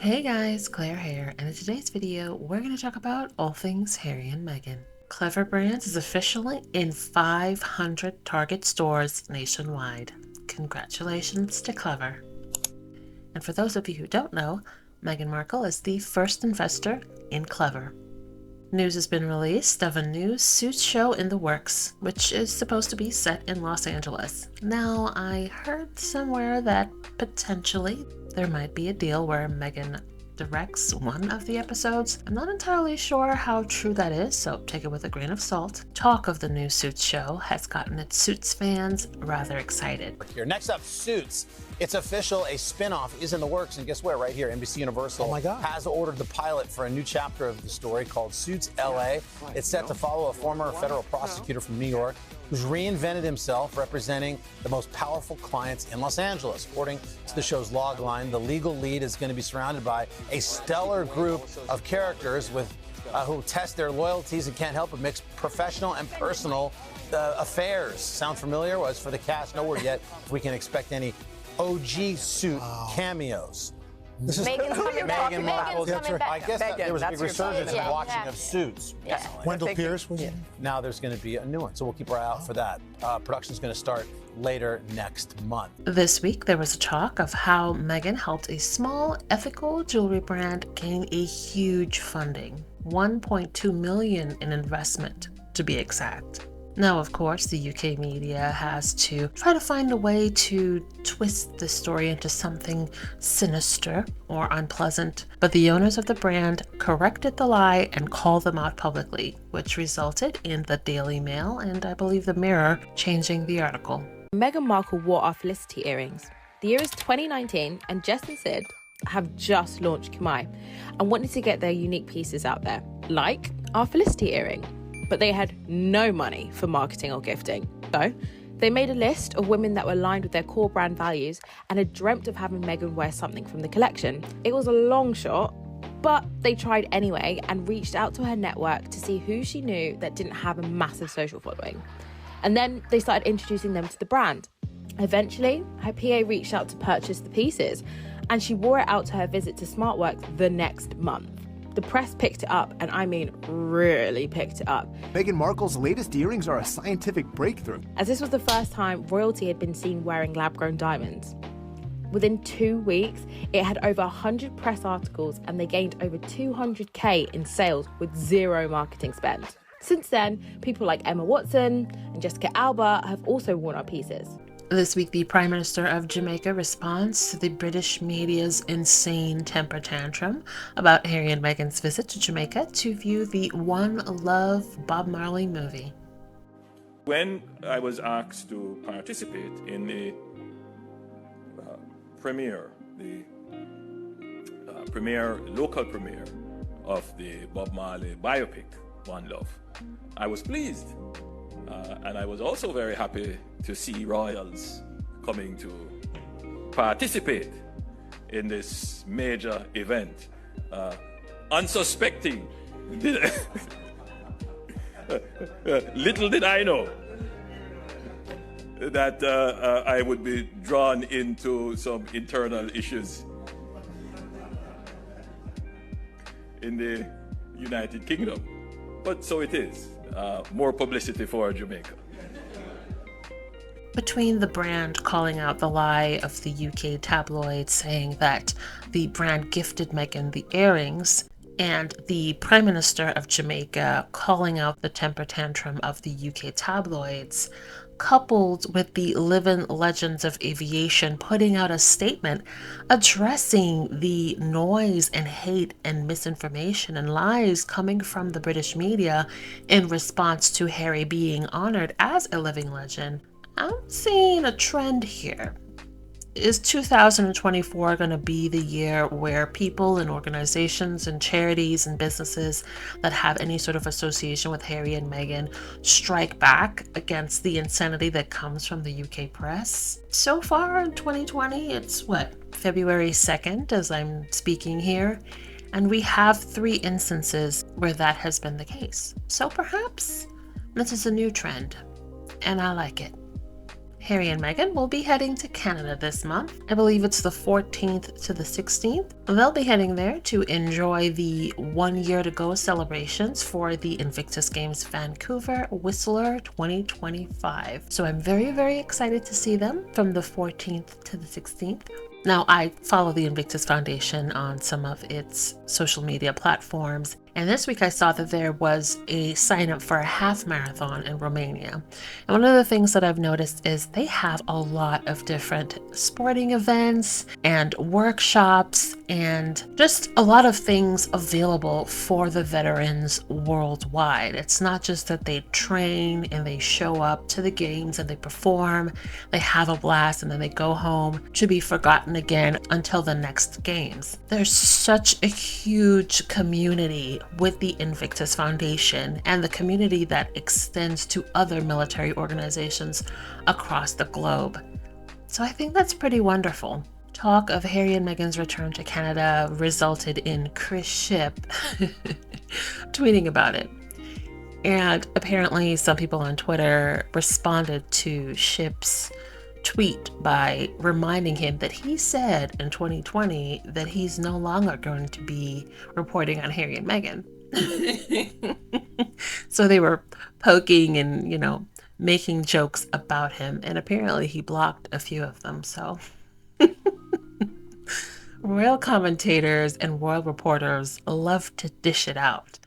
Hey guys, Claire here, and in today's video, we're going to talk about all things Harry and Meghan. Clever Brands is officially in 500 Target stores nationwide. Congratulations to Clever. And for those of you who don't know, Meghan Markle is the first investor in Clever. News has been released of a new Suits show in the works, which is supposed to be set in Los Angeles. Now, I heard somewhere that potentially there might be a deal where Meghan directs one of the episodes. I'm not entirely sure how true that is, so take it with a grain of salt. Talk of the new Suits show has gotten its Suits fans rather excited. Here, next up, Suits. It's official, a spin-off is in the works, and guess where? Right here, NBC Universal has ordered the pilot for a new chapter of the story called Suits LA. It's set to follow a former federal prosecutor from New York who's reinvented himself representing the most powerful clients in Los Angeles. According to the show's logline, the legal lead is going to be surrounded by a stellar group of characters with who test their loyalties and can't help but mix professional and personal affairs. Sound familiar? Well, as for the cast, no word yet if we can expect any OG Suit cameos. This is Meghan Markle. I guess there was a big resurgence in watching of Suits. Yeah. Wendell Pierce was Now there's going to be a new one, so we'll keep our eye out for that. Production's going to start later next month. This week, there was a talk of how Meghan helped a small, ethical jewelry brand gain a huge funding, $1.2 million in investment, to be exact. Now, of course, the UK media has to try to find a way to twist the story into something sinister or unpleasant, but the owners of the brand corrected the lie and called them out publicly, which resulted in the Daily Mail and I believe the Mirror changing the article. Meghan Markle wore our Felicity earrings. The year is 2019 and Jess and Sid have just launched Kamai and wanted to get their unique pieces out there, like our Felicity earring. But they had no money for marketing or gifting. So they made a list of women that were aligned with their core brand values and had dreamt of having Meghan wear something from the collection. It was a long shot, but they tried anyway and reached out to her network to see who she knew that didn't have a massive social following. And then they started introducing them to the brand. Eventually, her PA reached out to purchase the pieces, and she wore it out to her visit to SmartWorks the next month. The press picked it up, and I mean really picked it up. Meghan Markle's latest earrings are a scientific breakthrough, as this was the first time royalty had been seen wearing lab-grown diamonds. Within 2 weeks, it had over 100 press articles, and they gained over 200k in sales with zero marketing spend. Since then, people like Emma Watson and Jessica Alba have also worn our pieces. This week, the Prime Minister of Jamaica responds to the British media's insane temper tantrum about Harry and Meghan's visit to Jamaica to view the One Love Bob Marley movie. When I was asked to participate in the local premiere of the Bob Marley biopic, One Love, I was pleased. And I was also very happy to see royals coming to participate in this major event, unsuspecting. Little did I know that I would be drawn into some internal issues in the United Kingdom. But so it is. More publicity for Jamaica. Between the brand calling out the lie of the UK tabloids saying that the brand gifted Meghan the earrings, and the Prime Minister of Jamaica calling out the temper tantrum of the UK tabloids, coupled with the living legends of aviation putting out a statement addressing the noise and hate and misinformation and lies coming from the British media in response to Harry being honored as a living legend, I'm seeing a trend here. Is 2024 going to be the year where people and organizations and charities and businesses that have any sort of association with Harry and Meghan strike back against the insanity that comes from the UK press? So far in 2020, it's February 2nd as I'm speaking here, and we have 3 instances where that has been the case. So perhaps this is a new trend, and I like it. Harry and Meghan will be heading to Canada this month. I believe it's the 14th to the 16th. They'll be heading there to enjoy the 1 year to go celebrations for the Invictus Games Vancouver Whistler 2025. So I'm very, very excited to see them from the 14th to the 16th. Now, I follow the Invictus Foundation on some of its social media platforms, and this week I saw that there was a sign up for a half marathon in Romania. And one of the things that I've noticed is they have a lot of different sporting events and workshops and just a lot of things available for the veterans worldwide. It's not just that they train and they show up to the games and they perform, they have a blast, and then they go home to be forgotten again until the next games. There's such a huge community with the Invictus Foundation and the community that extends to other military organizations across the globe. So I think that's pretty wonderful. Talk of Harry and Meghan's return to Canada resulted in Chris Ship tweeting about it. And apparently some people on Twitter responded to Ship's tweet by reminding him that he said in 2020 that he's no longer going to be reporting on Harry and Meghan. So they were poking and, making jokes about him, and apparently he blocked a few of them. So royal commentators and royal reporters love to dish it out,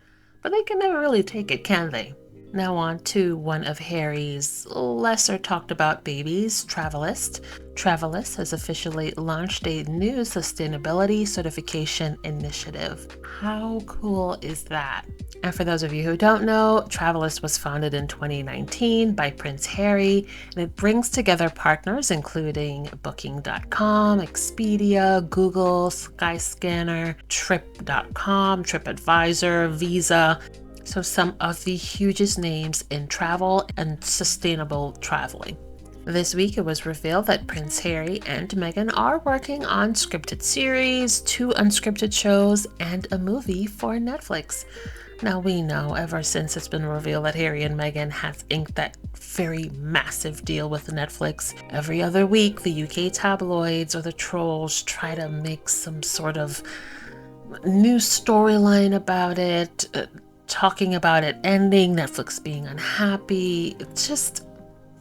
but they can never really take it, can they? Now on to one of Harry's lesser talked about babies, Travelist. Travelist has officially launched a new sustainability certification initiative. How cool is that? And for those of you who don't know, Travelist was founded in 2019 by Prince Harry, and it brings together partners including Booking.com, Expedia, Google, Skyscanner, Trip.com, TripAdvisor, Visa. So some of the hugest names in travel and sustainable traveling. This week it was revealed that Prince Harry and Meghan are working on scripted series, 2 unscripted shows, and a movie for Netflix. Now we know ever since it's been revealed that Harry and Meghan have inked that very massive deal with Netflix, every other week the UK tabloids or the trolls try to make some sort of new storyline about it, talking about it ending, Netflix being unhappy, just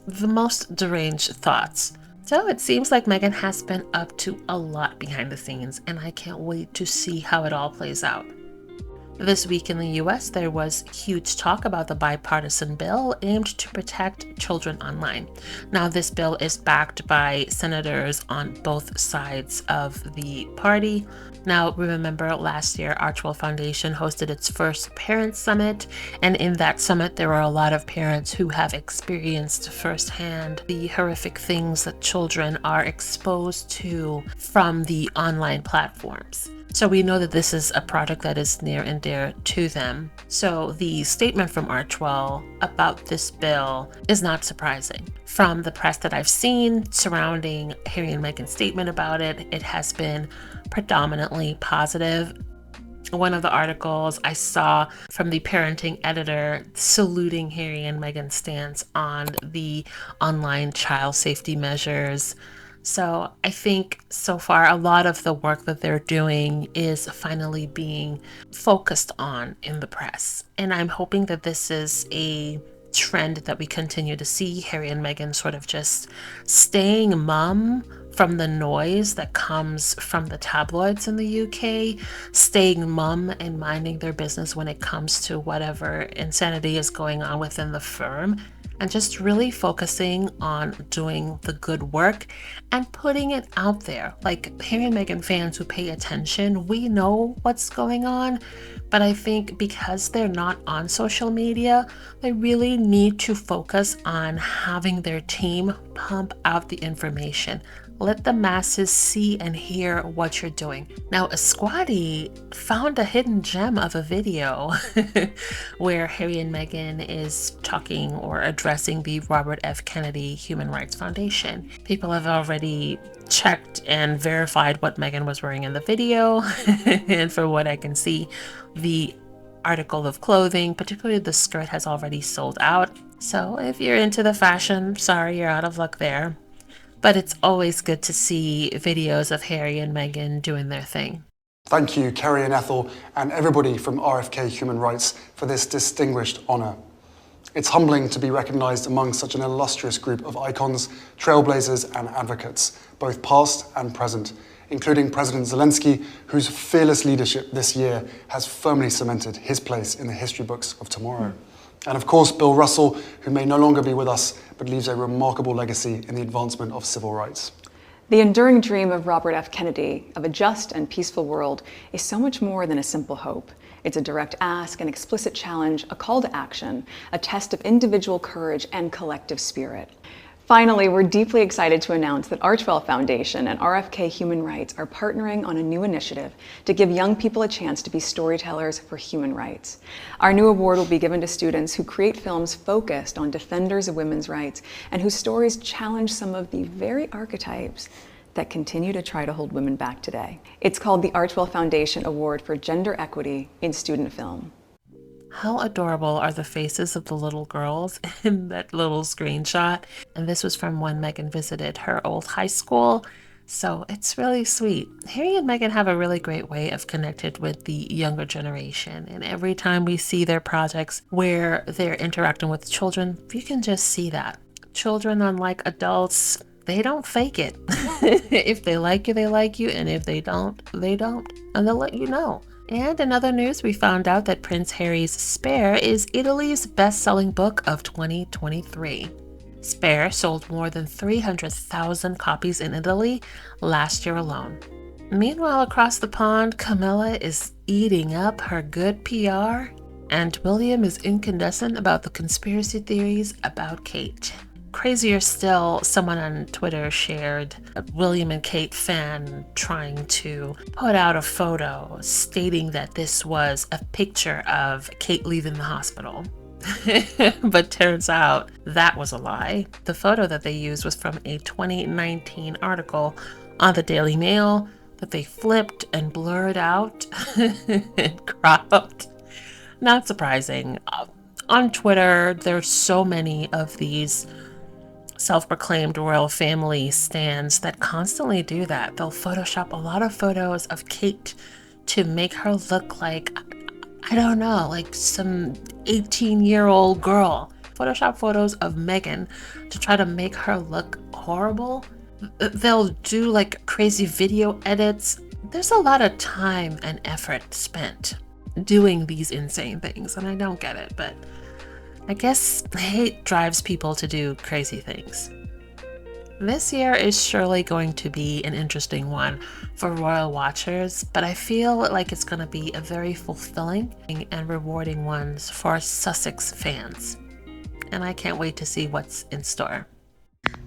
the most deranged thoughts. So it seems like Meghan has been up to a lot behind the scenes, and I can't wait to see how it all plays out. This week in the US, there was huge talk about the bipartisan bill aimed to protect children online. Now, this bill is backed by senators on both sides of the party. Now, remember last year, Archwell Foundation hosted its first Parents Summit, and in that summit, there were a lot of parents who have experienced firsthand the horrific things that children are exposed to from the online platforms. So we know that this is a project that is near and dear to them. So the statement from Archwell about this bill is not surprising. From the press that I've seen surrounding Harry and Meghan's statement about it, it has been predominantly positive. One of the articles I saw from the parenting editor saluting Harry and Meghan's stance on the online child safety measures. So I think so far a lot of the work that they're doing is finally being focused on in the press. And I'm hoping that this is a trend that we continue to see, Harry and Meghan sort of just staying mum from the noise that comes from the tabloids in the UK, staying mum and minding their business when it comes to whatever insanity is going on within the firm, and just really focusing on doing the good work and putting it out there. Like Harry and Meghan fans who pay attention, we know what's going on, but I think because they're not on social media, they really need to focus on having their team pump out the information. Let the masses see and hear what you're doing. Now, a squatty found a hidden gem of a video where Harry and Meghan is talking or addressing the Robert F. Kennedy Human Rights Foundation. People have already checked and verified what Meghan was wearing in the video. And from what I can see, the article of clothing, particularly the skirt, has already sold out. So if you're into the fashion, sorry, you're out of luck there. But it's always good to see videos of Harry and Meghan doing their thing. Thank you, Kerry and Ethel, and everybody from RFK Human Rights for this distinguished honour. It's humbling to be recognised among such an illustrious group of icons, trailblazers and advocates, both past and present, including President Zelensky, whose fearless leadership this year has firmly cemented his place in the history books of tomorrow. And of course, Bill Russell, who may no longer be with us, but leaves a remarkable legacy in the advancement of civil rights. The enduring dream of Robert F. Kennedy of a just and peaceful world is so much more than a simple hope. It's a direct ask, an explicit challenge, a call to action, a test of individual courage and collective spirit. Finally, we're deeply excited to announce that Archwell Foundation and RFK Human Rights are partnering on a new initiative to give young people a chance to be storytellers for human rights. Our new award will be given to students who create films focused on defenders of women's rights and whose stories challenge some of the very archetypes that continue to try to hold women back today. It's called the Archwell Foundation Award for Gender Equity in Student Film. How adorable are the faces of the little girls in that little screenshot? And this was from when Meghan visited her old high school. So it's really sweet. Harry and Meghan have a really great way of connecting with the younger generation. And every time we see their projects where they're interacting with children, you can just see that. Children, unlike adults, they don't fake it. If they like you, they like you. And if they don't, they don't. And they'll let you know. And in other news, we found out that Prince Harry's Spare is Italy's best-selling book of 2023. Spare sold more than 300,000 copies in Italy last year alone. Meanwhile, across the pond, Camilla is eating up her good PR, and William is incandescent about the conspiracy theories about Kate. Crazier still, someone on Twitter shared a William and Kate fan trying to put out a photo stating that this was a picture of Kate leaving the hospital. But turns out that was a lie. The photo that they used was from a 2019 article on the Daily Mail that they flipped and blurred out and cropped. Not surprising. On Twitter, there's so many of these self-proclaimed royal family stans that constantly do that. They'll Photoshop a lot of photos of Kate to make her look like, I don't know, like some 18-year-old girl. Photoshop photos of Meghan to try to make her look horrible. They'll do like crazy video edits. There's a lot of time and effort spent doing these insane things, and I don't get it, but I guess hate drives people to do crazy things. This year is surely going to be an interesting one for royal watchers, but I feel like it's going to be a very fulfilling and rewarding one for Sussex fans. And I can't wait to see what's in store.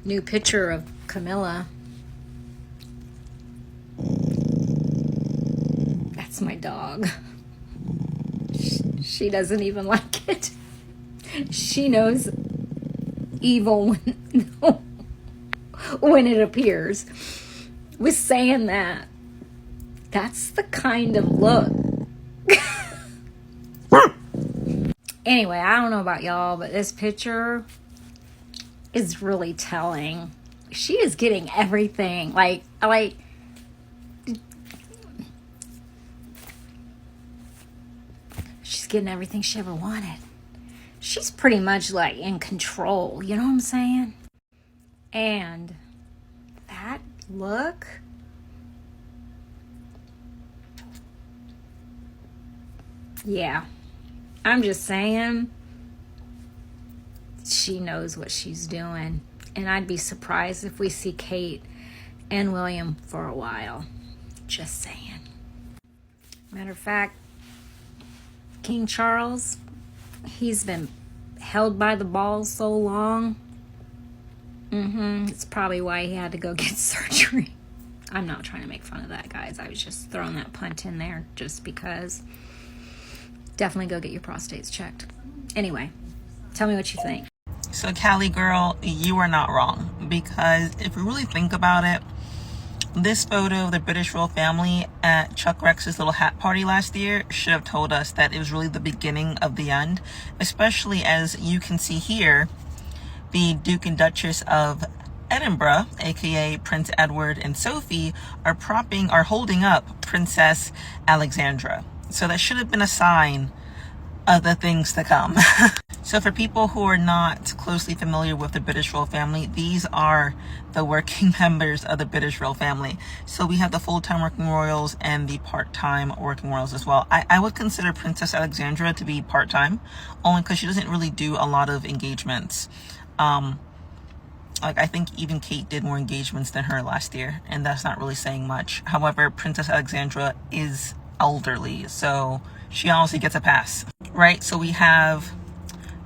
New picture of Camilla. That's my dog. She doesn't even like it. She knows evil when it appears. With saying that, that's the kind of look. Anyway, I don't know about y'all, but this picture is really telling. She is getting everything. Like she's getting everything she ever wanted. She's pretty much like in control, you know what I'm saying? And that look, yeah, I'm just saying she knows what she's doing. And I'd be surprised if we see Kate and William for a while. Just saying. Matter of fact, King Charles, he's been held by the balls so long. It's probably why he had to go get surgery. I'm not trying to make fun of that, guys. I was just throwing that punt in there just because. Definitely go get your prostates checked. Anyway, tell me what you think. So, Callie girl, you are not wrong. Because if we really think about it, This photo of the British royal family at Chuck Rex's little hat party last year should have told us that it was really the beginning of the end, especially as you can see here, the Duke and Duchess of Edinburgh, aka Prince Edward and Sophie, are holding up Princess Alexandra. So that should have been a sign of the things to come. So for people who are not closely familiar with the British royal family, these are the working members of the British royal family. So we have the full-time working royals and the part-time working royals as well. I would consider Princess Alexandra to be part-time, only because she doesn't really do a lot of engagements. Like, I think even Kate did more engagements than her last year, and that's not really saying much. However, Princess Alexandra is elderly, so she honestly gets a pass, right? So we have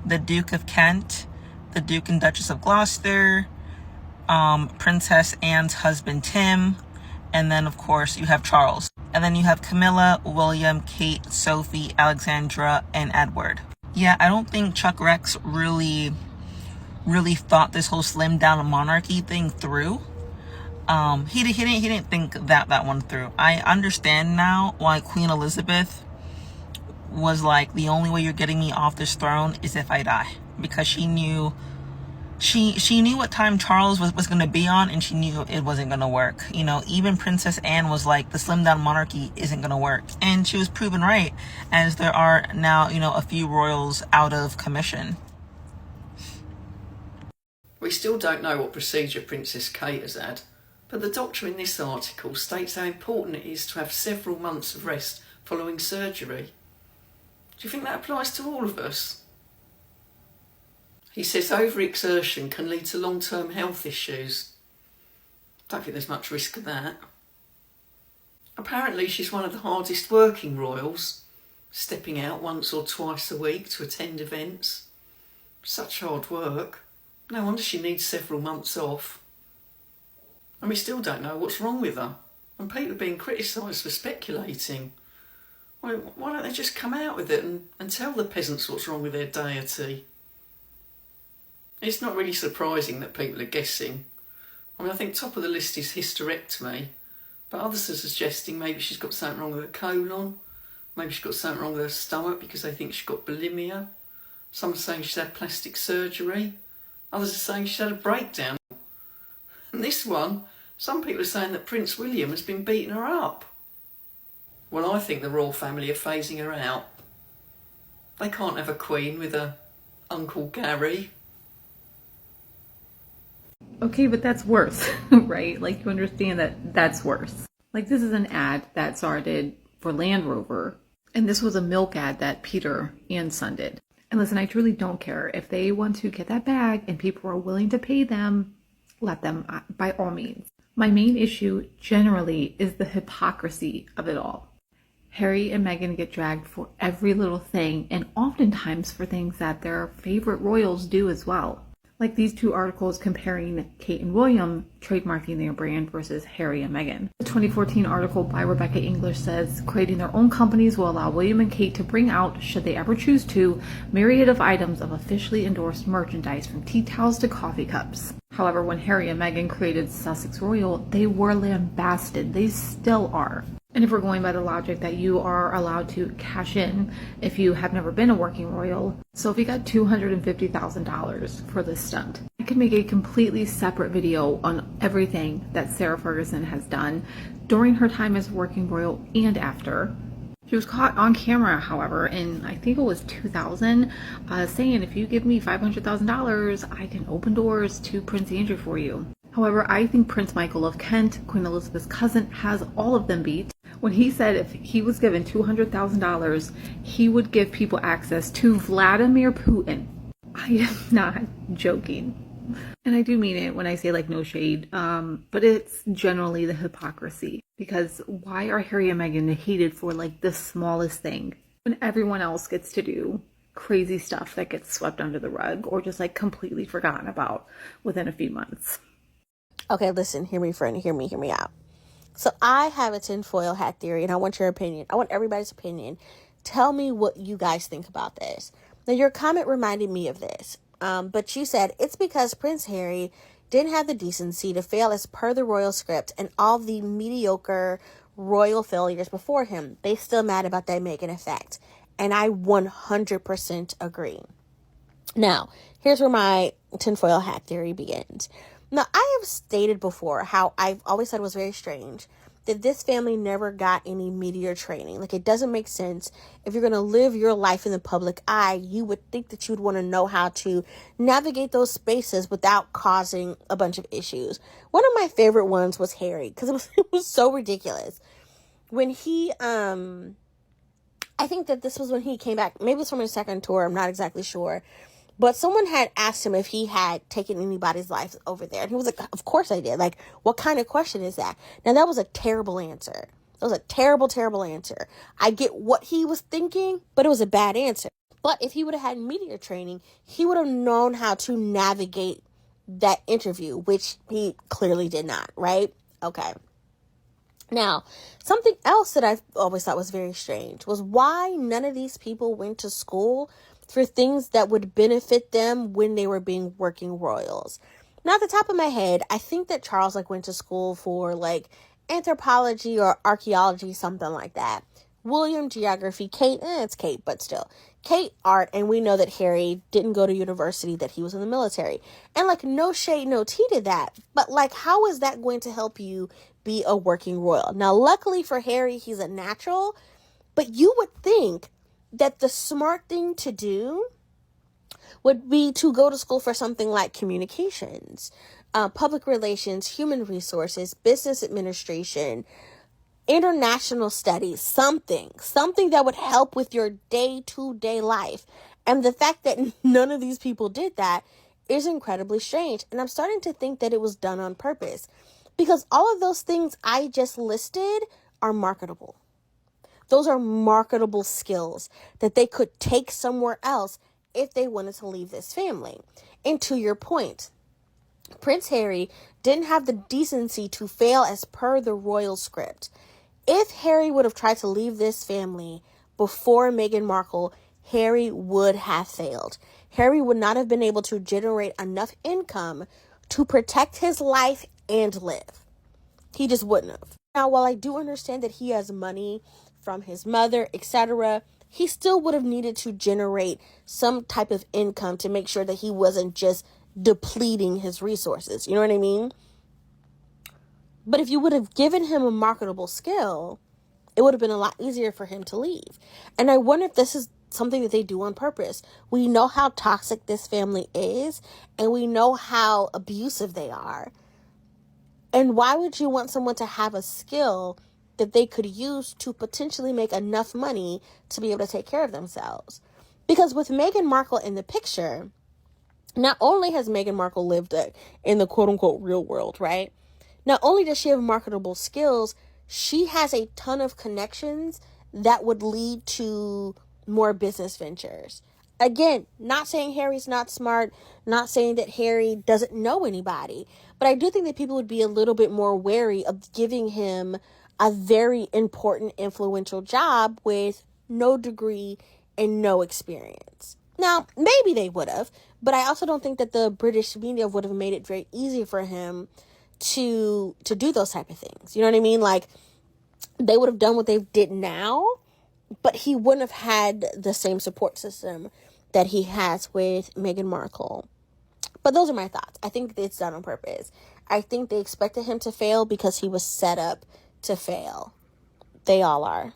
the Duke of Kent, the Duke and Duchess of Gloucester, Princess Anne's husband Tim, and then of course you have Charles. And then you have Camilla, William, Kate, Sophie, Alexandra, and Edward. Yeah, I don't think Chuck Rex really thought this whole slim down a monarchy thing through. He didn't think that one through. I understand now why Queen Elizabeth was like, the only way you're getting me off this throne is if I die, because she knew what time Charles was going to be on, and she knew it wasn't going to work. You know, even Princess Anne was like, the slim down monarchy isn't going to work, and she was proven right, as there are now, you know, a few royals out of commission. We still don't know what procedure Princess Kate has had, but the doctor in this article states how important it is to have several months of rest following surgery. Do you think that applies to all of us? He says overexertion can lead to long-term health issues. Don't think there's much risk of that. Apparently she's one of the hardest working royals, stepping out once or twice a week to attend events. Such hard work. No wonder she needs several months off. And we still don't know what's wrong with her. And people are being criticised for speculating. Why don't they just come out with it and tell the peasants what's wrong with their deity? It's not really surprising that people are guessing. I mean, I think top of the list is hysterectomy, but others are suggesting maybe she's got something wrong with her colon, maybe she's got something wrong with her stomach because they think she's got bulimia. Some are saying she's had plastic surgery. Others are saying she's had a breakdown. And this one, some people are saying that Prince William has been beating her up. Well, I think the royal family are phasing her out. They can't have a queen with a Uncle Gary. Okay, but that's worse, right? Like, you understand that that's worse. Like, this is an ad that started for Land Rover, and this was a milk ad that Peter and Son did. And listen, I truly don't care. If they want to get that bag and people are willing to pay them, let them, by all means. My main issue generally is the hypocrisy of it all. Harry and Meghan get dragged for every little thing, and oftentimes for things that their favorite royals do as well. Like these two articles comparing Kate and William trademarking their brand versus Harry and Meghan. The 2014 article by Rebecca English says creating their own companies will allow William and Kate to bring out, should they ever choose to, myriad of items of officially endorsed merchandise from tea towels to coffee cups. However, when Harry and Meghan created Sussex Royal, they were lambasted. They still are. And if we're going by the logic that you are allowed to cash in if you have never been a working royal, Sophie got $250,000 for this stunt. I could make a completely separate video on everything that Sarah Ferguson has done during her time as a working royal and after. She was caught on camera, however, in I think it was 2000, saying, if you give me $500,000, I can open doors to Prince Andrew for you. However, I think Prince Michael of Kent, Queen Elizabeth's cousin, has all of them beat when he said if he was given $200,000, he would give people access to Vladimir Putin. I am not joking. And I do mean it when I say, like, no shade, but it's generally the hypocrisy. Because why are Harry and Meghan hated for, like, the smallest thing when everyone else gets to do crazy stuff that gets swept under the rug or just, like, completely forgotten about within a few months? Okay, listen, hear me, friend, hear me out. So I have a tinfoil hat theory, and I want your opinion. I want everybody's opinion. Tell me what you guys think about this. Now, your comment reminded me of this, but you said it's because Prince Harry didn't have the decency to fail as per the royal script and all the mediocre royal failures before him. They still mad about that Meghan effect. And I 100% agree. Now, here's where my tinfoil hat theory begins. Now, I have stated before how I've always said it was very strange that this family never got any media training. Like, it doesn't make sense. If you're going to live your life in the public eye, you would think that you'd want to know how to navigate those spaces without causing a bunch of issues. One of my favorite ones was Harry, because it was so ridiculous. When he, I think that this was when he came back, maybe it was from his second tour, I'm not exactly sure. But someone had asked him if he had taken anybody's life over there. And he was like, of course I did. Like, what kind of question is that? Now, that was a terrible answer. That was a terrible, terrible answer. I get what he was thinking, but it was a bad answer. But if he would have had media training, he would have known how to navigate that interview, which he clearly did not, right? Okay. Now, something else that I always thought was very strange was why none of these people went to school for things that would benefit them when they were being working royals. Now, at the top of my head, I think that Charles went to school for anthropology or archaeology, something like that. William, geography. Kate, it's Kate, but still. Kate, art, and we know that Harry didn't go to university, that he was in the military. And no shade, no tea to that. But how is that going to help you be a working royal? Now, luckily for Harry, he's a natural, but you would think that the smart thing to do would be to go to school for something like communications, public relations, human resources, business administration, international studies, something that would help with your day-to-day life. And the fact that none of these people did that is incredibly strange. And I'm starting to think that it was done on purpose, because all of those things I just listed are marketable. Those are marketable skills that they could take somewhere else if they wanted to leave this family. And to your point, Prince Harry didn't have the decency to fail as per the royal script. If Harry would have tried to leave this family before Meghan Markle, Harry would have failed. Harry would not have been able to generate enough income to protect his life and live. He just wouldn't have. Now, while I do understand that he has money from his mother, etc., he still would have needed to generate some type of income to make sure that he wasn't just depleting his resources. You know what I mean? But if you would have given him a marketable skill, it would have been a lot easier for him to leave. And I wonder if this is something that they do on purpose. We know how toxic this family is, and we know how abusive they are. And why would you want someone to have a skill that they could use to potentially make enough money to be able to take care of themselves? Because with Meghan Markle in the picture, not only has Meghan Markle lived in the quote-unquote real world, right? Not only does she have marketable skills, she has a ton of connections that would lead to more business ventures. Again, not saying Harry's not smart, not saying that Harry doesn't know anybody, but I do think that people would be a little bit more wary of giving him a very important, influential job with no degree and no experience. Now, maybe they would have, but I also don't think that the British media would have made it very easy for him to do those type of things. You know what I mean? They would have done what they did now, but he wouldn't have had the same support system that he has with Meghan Markle. But those are my thoughts. I think it's done on purpose. I think they expected him to fail because he was set up to fail. They all are.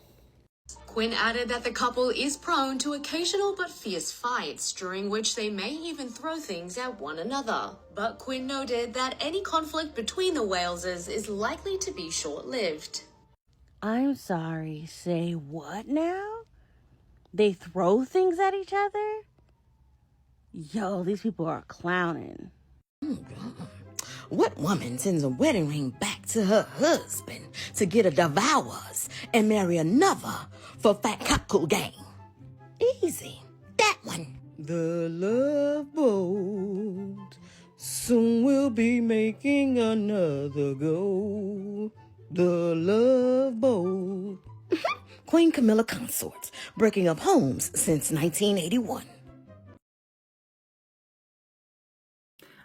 Quinn added that the couple is prone to occasional but fierce fights, during which they may even throw things at one another. But Quinn noted that any conflict between the Waleses is likely to be short-lived. I'm sorry, say what now? They throw things at each other? Yo, these people are clowning. What woman sends a wedding ring back to her husband to get a divorce and marry another for fat cockle game? Easy. That one. The love boat soon will be making another go. The love boat. Queen Camilla consorts, breaking up homes since 1981.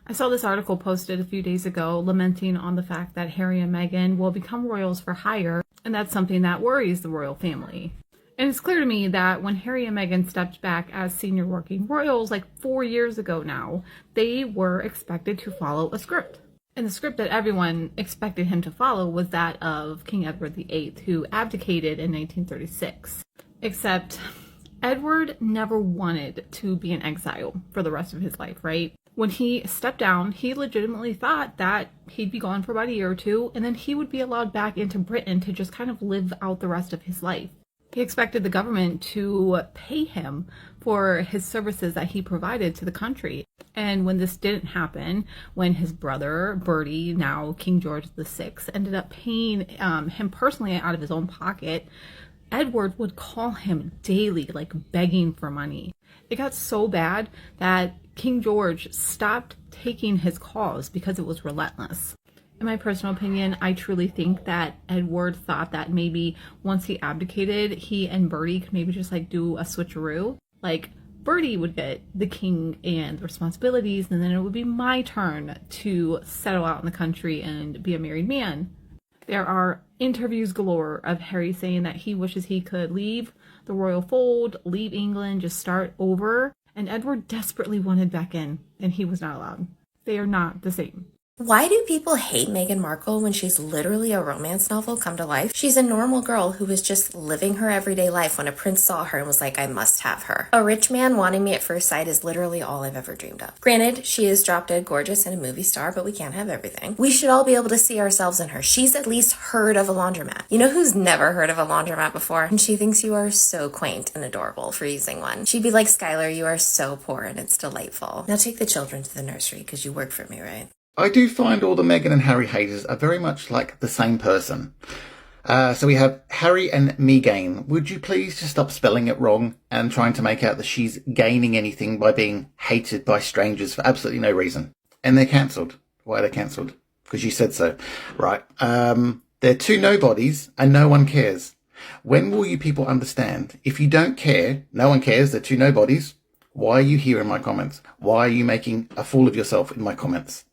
I saw this article posted a few days ago lamenting on the fact that Harry and Meghan will become royals for hire, and that's something that worries the royal family. And it's clear to me that when Harry and Meghan stepped back as senior working royals like 4 years ago now, they were expected to follow a script. And the script that everyone expected him to follow was that of King Edward VIII, who abdicated in 1936. Except Edward never wanted to be in exile for the rest of his life, right? When he stepped down, he legitimately thought that he'd be gone for about a year or two, and then he would be allowed back into Britain to just kind of live out the rest of his life. He expected the government to pay him for his services that he provided to the country. And when this didn't happen, when his brother, Bertie, now King George VI, ended up paying him personally out of his own pocket, Edward would call him daily, like begging for money. It got so bad that King George stopped taking his calls because it was relentless. In my personal opinion, I truly think that Edward thought that maybe once he abdicated, he and Bertie could maybe just like do a switcheroo. Like Bertie would get the king and the responsibilities, and then it would be my turn to settle out in the country and be a married man. There are interviews galore of Harry saying that he wishes he could leave the royal fold, leave England, just start over. And Edward desperately wanted back in, and he was not allowed. They are not the same. Why do people hate Meghan Markle when she's literally a romance novel come to life? She's a normal girl who was just living her everyday life when a prince saw her and was like, I must have her. A rich man wanting me at first sight is literally all I've ever dreamed of. Granted, she is drop dead gorgeous and a movie star, but we can't have everything. We should all be able to see ourselves in her. She's at least heard of a laundromat. You know who's never heard of a laundromat before? And she thinks you are so quaint and adorable for using one. She'd be like, Skylar, you are so poor and it's delightful. Now take the children to the nursery because you work for me, right? I do find all the Meghan and Harry haters are very much like the same person. So we have Harry and Meghan. Would you please just stop spelling it wrong and trying to make out that she's gaining anything by being hated by strangers for absolutely no reason? And they're cancelled. Why are they cancelled? Because you said so. Right. They're two nobodies and no one cares. When will you people understand? If you don't care, no one cares, they're two nobodies. Why are you here in my comments? Why are you making a fool of yourself in my comments?